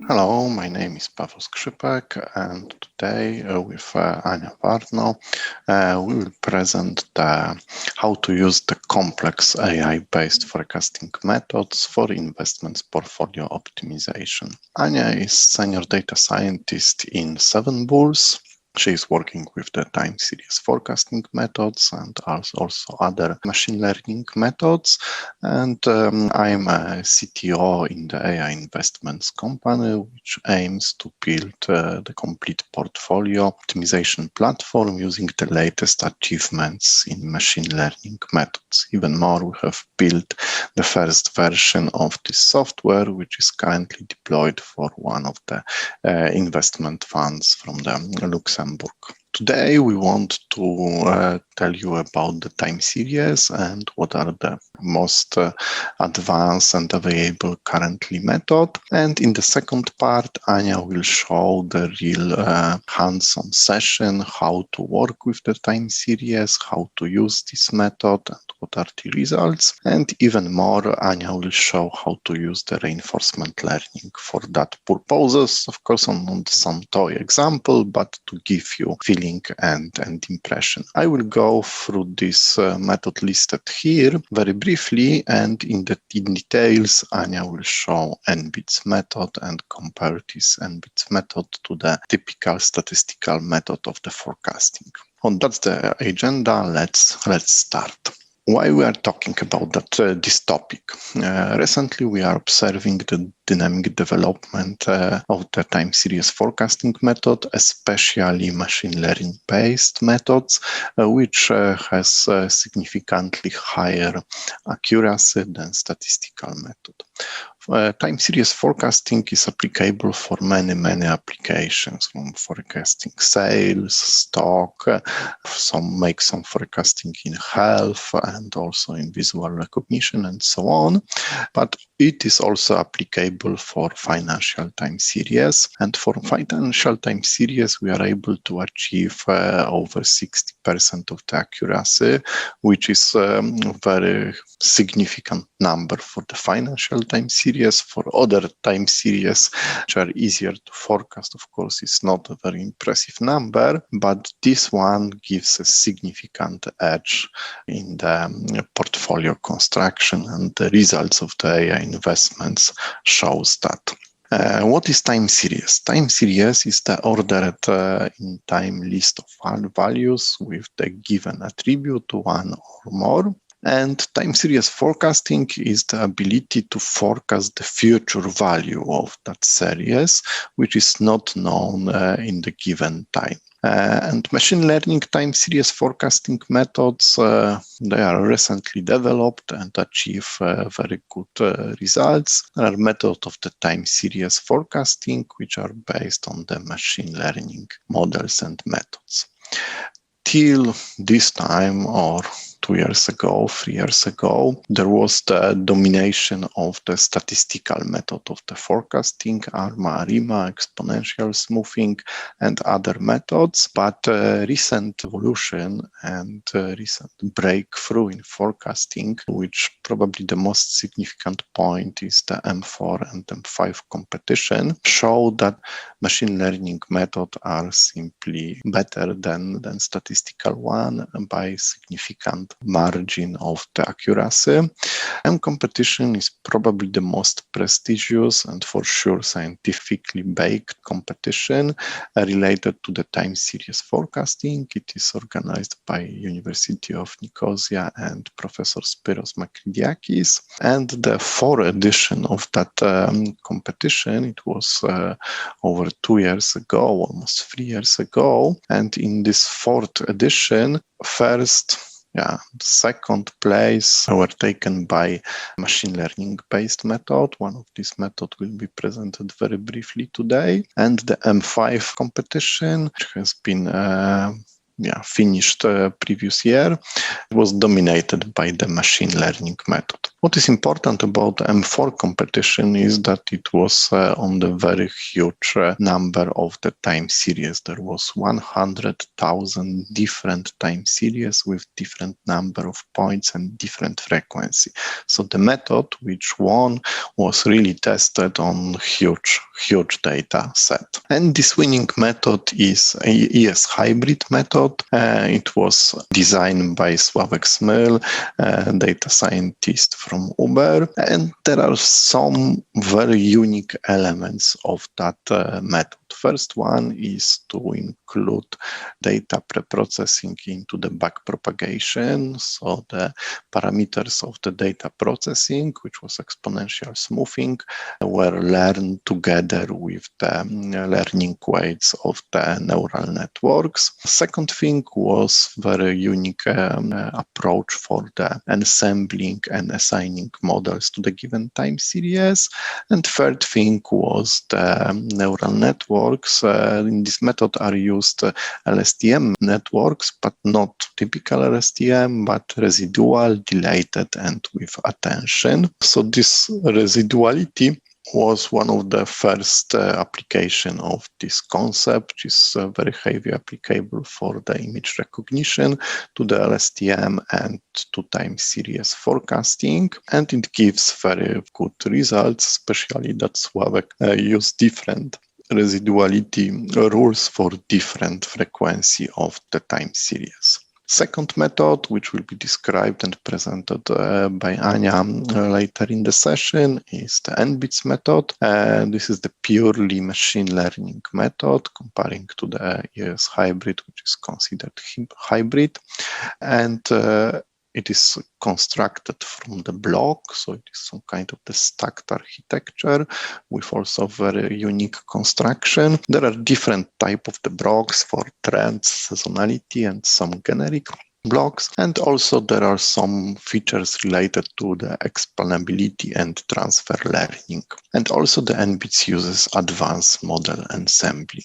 Hello, my name is Pawel Skrzypek, and today with Ania Warno, we will present how to use the complex AI-based forecasting methods for investments portfolio optimization. Ania is senior data scientist in 7Bulls. She is working with the time series forecasting methods and also other machine learning methods. And I'm a CTO in the AI investments company, which aims to build the complete portfolio optimization platform using the latest achievements in machine learning methods. Even more, we have built the first version of this software, which is currently deployed for one of the investment funds from the Luxembourg. Today, we want to tell you about the time series and what are the most advanced and available currently method. And in the second part, Ania will show the real hands-on session, how to work with the time series, how to use this method, and what are the results. And even more, Ania will show how to use the reinforcement learning for that purposes, of course, on some toy example, but to give you feeling and impression. I will go through this method listed here very briefly, and in details, Ania will show NBITS method and compare this NBITS method to the typical statistical method of the forecasting. That's the agenda. Let's start. Why we are talking about this topic? Recently, we are observing the dynamic development of the time series forecasting method, especially machine learning-based methods, which has significantly higher accuracy than statistical method. Time series forecasting is applicable for many applications, from forecasting sales, stock, some forecasting in health and also in visual recognition and so on. But it is also applicable for financial time series. And for financial time series, we are able to achieve over 60% of the accuracy, which is a very significant number for the financial time series. For other time series, which are easier to forecast, of course, it's not a very impressive number, but this one gives a significant edge in the portfolio construction, and the results of the AI investments shows that. What is time series? Time series is the ordered in time list of values with the given attribute, one or more. And time series forecasting is the ability to forecast the future value of that series, which is not known in the given time. And machine learning time series forecasting methods, they are recently developed and achieve very good results. There are methods of the time series forecasting which are based on the machine learning models and methods. Till this time, or 2 years ago, 3 years ago, there was the domination of the statistical method of the forecasting, ARMA, ARIMA, exponential smoothing, and other methods. But recent evolution and recent breakthrough in forecasting, which probably the most significant point is the M4 and M5 competition, show that machine learning methods are simply better than statistical one by significant margin of the accuracy. M competition is probably the most prestigious and for sure scientifically baked competition related to the time series forecasting. It is organized by University of Nicosia and Professor Spiros Makridiakis. And the fourth edition of that competition, it was over 2 years ago, almost 3 years ago. And in this fourth edition, second place were taken by machine learning-based method. One of these methods will be presented very briefly today. And the M5 competition, which has been finished previous year, was dominated by the machine learning method. What is important about the M4 competition is that it was on the very huge number of the time series. There was 100,000 different time series with different number of points and different frequency. So the method which won was really tested on huge data set. And this winning method is a ES hybrid method. It was designed by Sławek Smyl, data scientist from Uber, and there are some very unique elements of that method. First one is to include data preprocessing into the backpropagation, so the parameters of the data processing, which was exponential smoothing, were learned together with the learning weights of the neural networks. Second thing was very unique approach for the ensembling and assigning models to the given time series. And third thing was the neural networks. In this method are used LSTM networks, but not typical LSTM, but residual, dilated, and with attention. So this residuality was one of the first application of this concept, which is very heavily applicable for the image recognition, to the LSTM and to time series forecasting. And it gives very good results, especially that Sławek used different residuality rules for different frequency of the time series. Second method, which will be described and presented by Ania later in the session, is the NBITS method. This is the purely machine learning method comparing to the ES hybrid, which is considered hybrid. And it is constructed from the block, so it is some kind of the stacked architecture with also very unique construction. There are different type of the blocks for trends, seasonality, and some generic blocks. And also there are some features related to the explainability and transfer learning. And also the NBITS uses advanced model ensembling.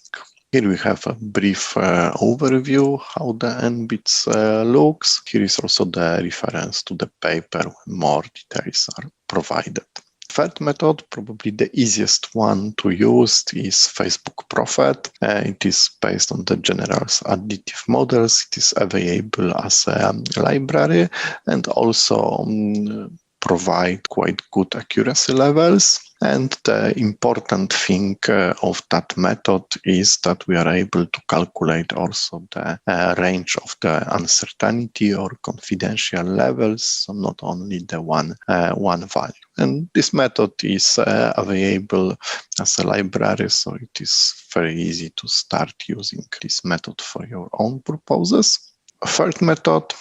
Here we have a brief overview how the NBITS looks. Here is also the reference to the paper when more details are provided. Third method, probably the easiest one to use, is Facebook Prophet. It is based on the general additive models. It is available as a library and also provide quite good accuracy levels. And the important thing of that method is that we are able to calculate also the range of the uncertainty or confidential levels, so not only the one value. And this method is available as a library, so it is very easy to start using this method for your own purposes. Fourth method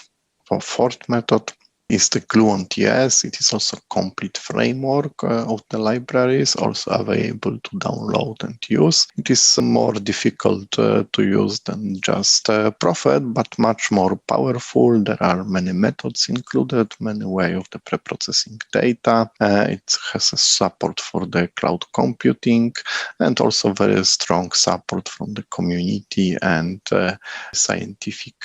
is the GluonTS. It is also a complete framework of the libraries, also available to download and use. It is more difficult to use than just Prophet, but much more powerful. There are many methods included, many ways of the preprocessing data. It has a support for the cloud computing and also very strong support from the community and scientific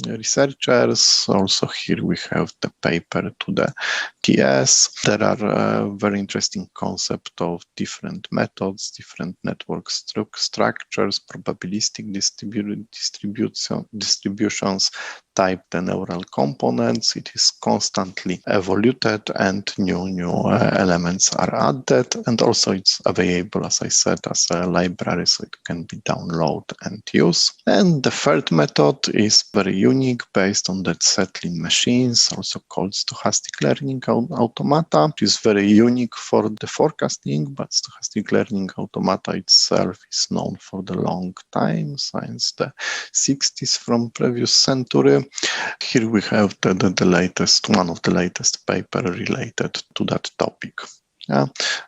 researchers. Also here we have the paper to the TS. There are very interesting concept of different methods, different network structures, probabilistic distributions, type the neural components. It is constantly evaluated and new elements are added. And also it's available, as I said, as a library, so it can be downloaded and used. And the third method is very unique, based on the settling machines, also called stochastic learning automata, which is very unique for the forecasting, but stochastic learning automata itself is known for the long time, since the 60s from previous century. Here we have one of the latest paper related to that topic.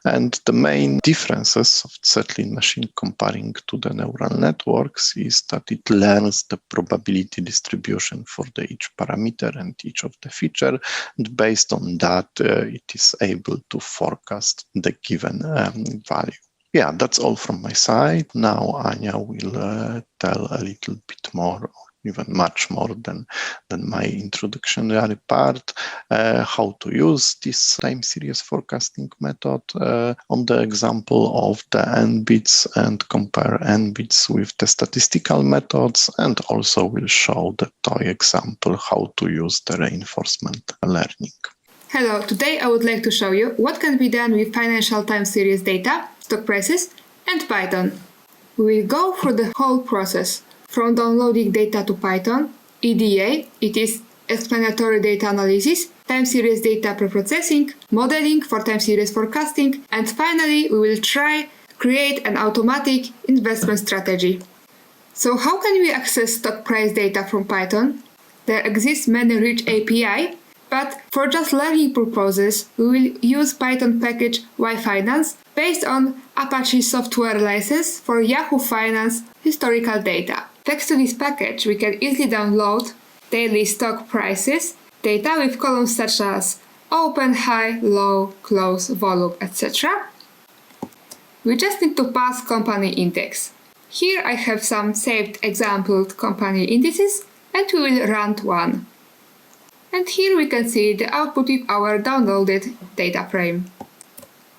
And the main differences of settling machine comparing to the neural networks is that it learns the probability distribution for each parameter and each of the feature, and based on that it is able to forecast the given value. That's all from my side. Now Ania will tell a little bit more even much more than my introductory part, how to use this time series forecasting method on the example of the n-bits and compare n-bits with the statistical methods, and also will show the toy example how to use the reinforcement learning. Hello, today I would like to show you what can be done with financial time series data, stock prices, and Python. We will go through the whole process, from downloading data to Python, EDA, it is explanatory data analysis, time series data preprocessing, modeling for time series forecasting, and finally we will try create an automatic investment strategy. So how can we access stock price data from Python? There exist many rich API, but for just learning purposes, we will use Python package yfinance based on Apache software license for Yahoo Finance historical data. Thanks to this package, we can easily download daily stock prices data with columns such as open, high, low, close, volume, etc. We just need to pass company index. Here I have some saved exampled company indices, and we will run one. And here we can see the output of our downloaded data frame.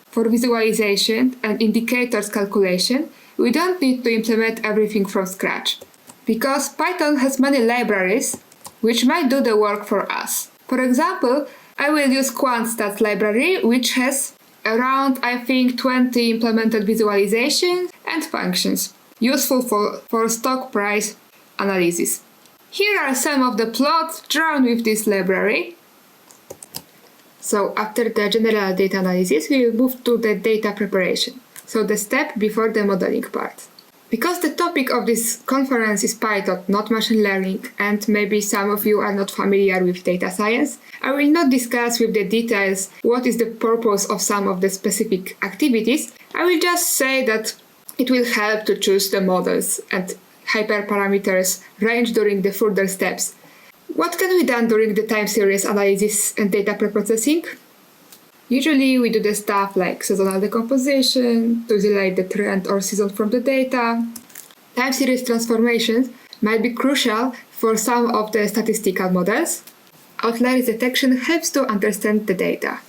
For visualization and indicators calculation, we don't need to implement everything from scratch, because Python has many libraries which might do the work for us. For example, I will use QuantStats library, which has around, 20 implemented visualizations and functions, useful for stock price analysis. Here are some of the plots drawn with this library. So after the general data analysis, we will move to the data preparation, so the step before the modeling part. Because the topic of this conference is Python, not machine learning, and maybe some of you are not familiar with data science, I will not discuss with the details what is the purpose of some of the specific activities. I will just say that it will help to choose the models and hyperparameters range during the further steps. What can be done during the time series analysis and data preprocessing? Usually we do the stuff like seasonal decomposition, to isolate the trend or season from the data. Time series transformations might be crucial for some of the statistical models. Outliers detection helps to understand the data.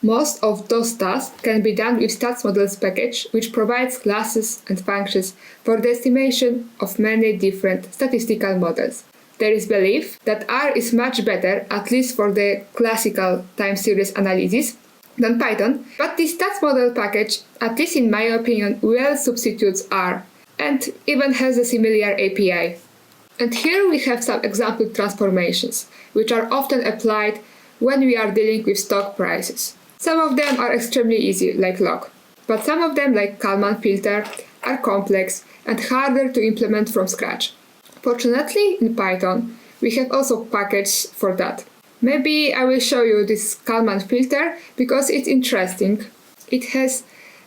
Most of those tasks can be done with Stats Models package, which provides classes and functions for the estimation of many different statistical models. There is belief that R is much better, at least for the classical time series analysis, than Python, but this Stats Model package, at least in my opinion, well substitutes R and even has a similar API. And here we have some example transformations, which are often applied when we are dealing with stock prices. Some of them are extremely easy, like log, but some of them, like Kalman filter, are complex and harder to implement from scratch. Fortunately, in Python, we have also packages for that. Maybe I will show you this Kalman filter because it's interesting. It has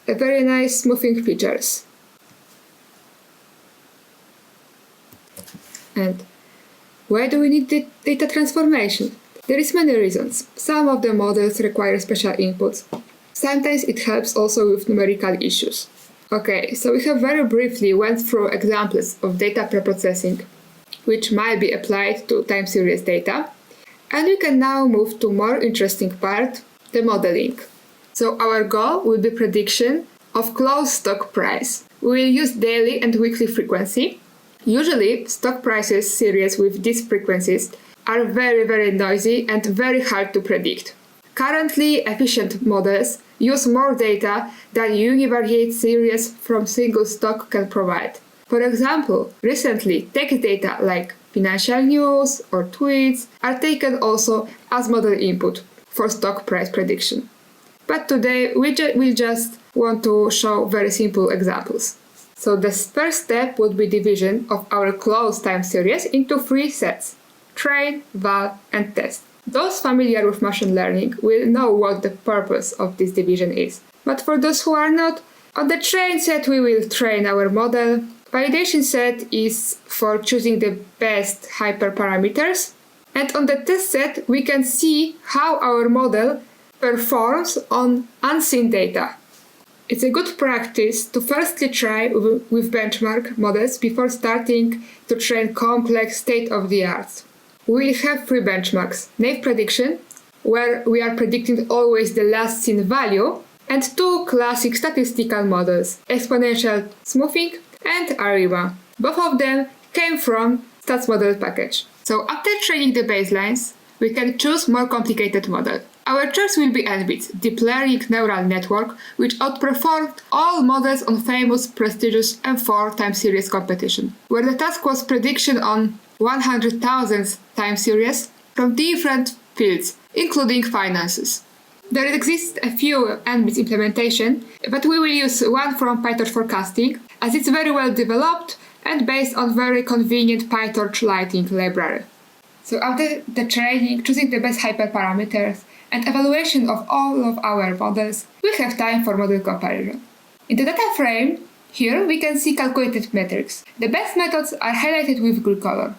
a very nice smoothing features. And why do we need the data transformation? There is many reasons. Some of the models require special inputs. Sometimes it helps also with numerical issues. Okay, so we have very briefly went through examples of data preprocessing, which might be applied to time series data. And we can now move to more interesting part, the modeling. So our goal will be prediction of closed stock price. We will use daily and weekly frequency. Usually, stock prices series with these frequencies are very noisy and very hard to predict. Currently, efficient models use more data than univariate series from single stock can provide. For example, recently, text data like financial news or tweets are taken also as model input for stock price prediction. But today, we just want to show very simple examples. So the first step would be division of our closed time series into 3 sets: train, val, and test. Those familiar with machine learning will know what the purpose of this division is. But for those who are not, on the train set we will train our model. Validation set is for choosing the best hyperparameters. And on the test set we can see how our model performs on unseen data. It's a good practice to firstly try with benchmark models before starting to train complex state-of-the-art. We will have 3 benchmarks: naive prediction, where we are predicting always the last seen value, and 2 classic statistical models, exponential smoothing and ARIMA. Both of them came from stats model package. So after training the baselines, we can choose more complicated model. Our choice will be NBIT, Deep Learning Neural Network, which outperformed all models on famous, prestigious M4 time series competition, where the task was prediction on 100,000th time series from different fields, including finances. There exists a few NBIT implementation, but we will use one from PyTorch forecasting, as it's very well developed and based on very convenient PyTorch Lighting library. So after the training, choosing the best hyperparameters, and evaluation of all of our models, we have time for model comparison. In the data frame, here we can see calculated metrics. The best methods are highlighted with green color.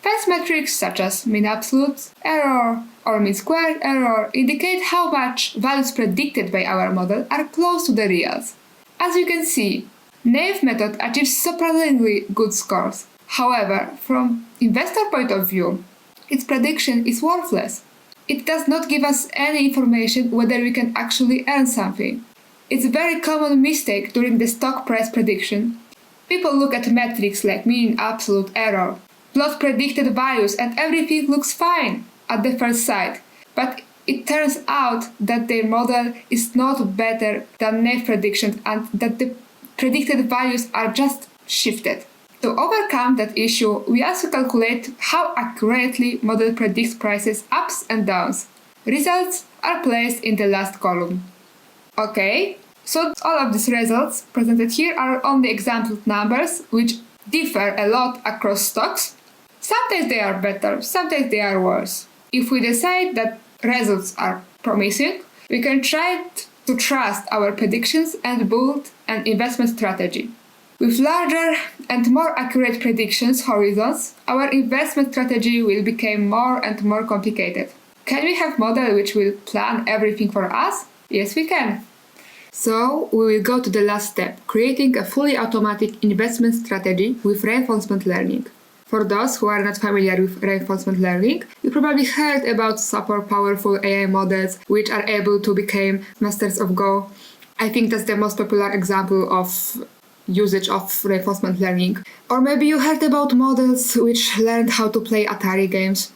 Fast metrics such as mean absolute error or mean squared error indicate how much values predicted by our model are close to the reals. As you can see, naive method achieves surprisingly good scores. However, from investor point of view, its prediction is worthless. It does not give us any information whether we can actually earn something. It's a very common mistake during the stock price prediction. People look at metrics like mean absolute error, plot predicted values, and everything looks fine at the first sight. But it turns out that their model is not better than naive prediction and that the predicted values are just shifted. To overcome that issue, we also calculate how accurately model predicts prices ups and downs. Results are placed in the last column. Okay, so all of these results presented here are only example numbers which differ a lot across stocks. Sometimes they are better, sometimes they are worse. If we decide that results are promising, we can try to trust our predictions and build an investment strategy. With larger and more accurate predictions horizons, our investment strategy will become more and more complicated. Can we have model which will plan everything for us? Yes, we can. So we will go to the last step, creating a fully automatic investment strategy with reinforcement learning. For those who are not familiar with reinforcement learning, you probably heard about super powerful AI models which are able to become masters of Go. I think that's the most popular example of usage of reinforcement learning. Or maybe you heard about models which learned how to play Atari games.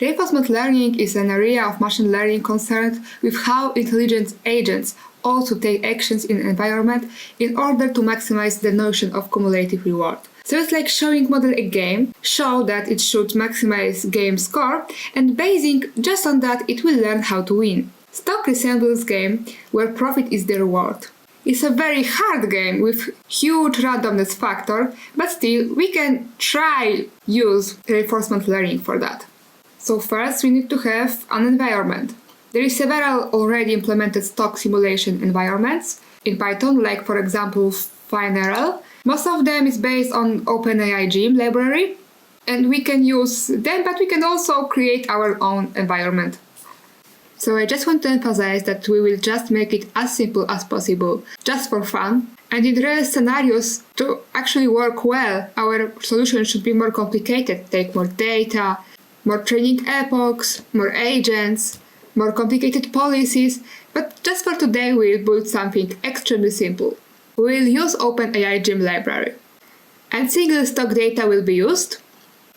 Reinforcement learning is an area of machine learning concerned with how intelligent agents also take actions in environment in order to maximize the notion of cumulative reward. So it's like showing model a game, show that it should maximize game score, and basing just on that it will learn how to win. Stock resembles game where profit is the reward. It's a very hard game with huge randomness factor, but still we can try use reinforcement learning for that. So first we need to have an environment. There is several already implemented stock simulation environments in Python, like for example Finerl. Most of them is based on OpenAI Gym library, and we can use them, but we can also create our own environment. So I just want to emphasize that we will just make it as simple as possible, just for fun. And in real scenarios, to actually work well, our solution should be more complicated, take more data, more training epochs, more agents, more complicated policies. But just for today, we'll build something extremely simple. We'll use OpenAI Gym library. And single stock data will be used.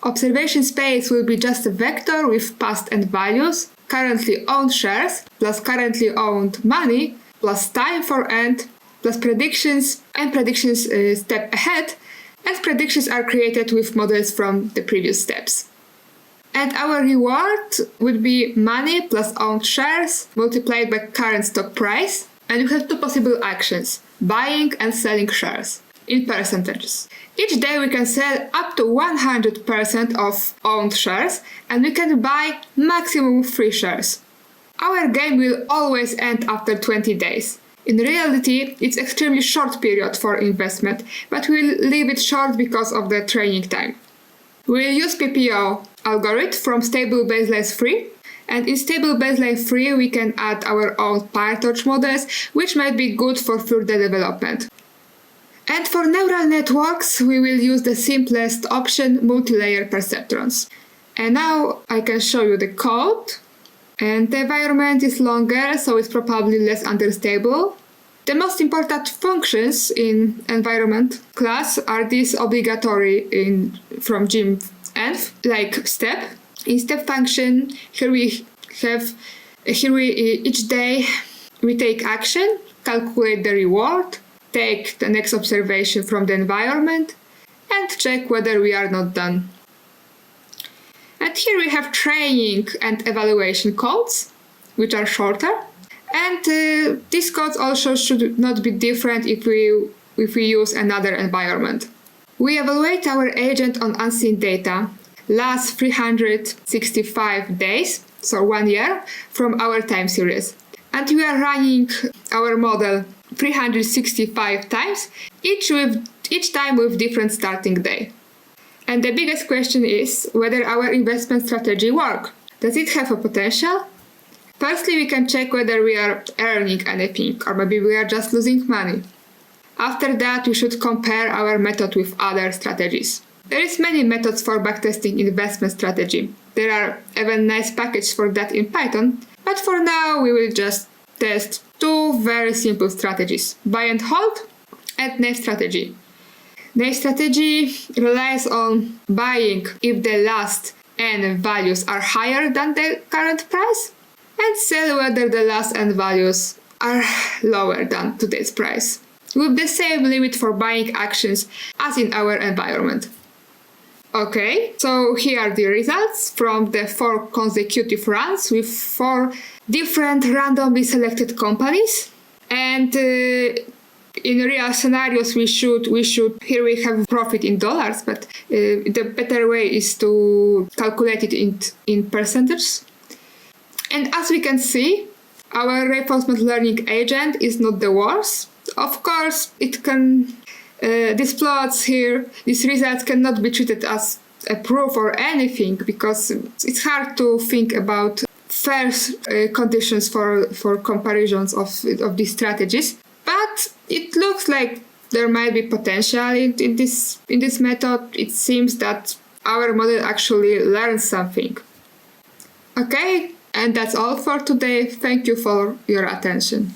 Observation space will be just a vector with past and values, currently owned shares, plus currently owned money, plus time for end, plus predictions, and predictions step ahead, and predictions are created with models from the previous steps. And our reward would be money plus owned shares multiplied by current stock price, and you have two possible actions, buying and selling shares, in percentages. Each day we can sell up to 100% of owned shares, and we can buy maximum 3 shares. Our game will always end after 20 days. In reality, it's extremely short period for investment, but we'll leave it short because of the training time. We'll use PPO algorithm from stable baselines 3, And in stable baseline 3, we can add our own PyTorch models, which might be good for further development. And for neural networks, we will use the simplest option, multi-layer perceptrons. And now I can show you the code. And the environment is longer, so it's probably less understable. The most important functions in environment class are these obligatory from GIMP-env, like step. In step function, each day we take action, calculate the reward, take the next observation from the environment, and check whether we are not done. And here we have training and evaluation codes, which are shorter. And these codes also should not be different if we use another environment. We evaluate our agent on unseen data, last 365 days, so 1 year, from our time series. And we are running our model 365 times, each time with different starting day. And the biggest question is whether our investment strategy works. Does it have a potential? Firstly, we can check whether we are earning anything, or maybe we are just losing money. After that, we should compare our method with other strategies. There is many methods for backtesting investment strategy. There are even nice packages for that in Python, but for now we will just test two very simple strategies, buy and hold and naive strategy. Naive strategy relies on buying if the last n values are higher than the current price, and sell whether the last n values are lower than today's price, with the same limit for buying actions as in our environment. Okay, so here are the results from the 4 consecutive runs with 4 different randomly selected companies. And in real scenarios, we should here we have profit in dollars, but the better way is to calculate it in percentages. And as we can see, our reinforcement learning agent is not the worst. Of course, it can these plots here, these results cannot be treated as a proof or anything, because it's hard to think about fair conditions for comparisons of these strategies. But it looks like there might be potential in this method. It seems that our model actually learns something. Okay, and that's all for today. Thank you for your attention.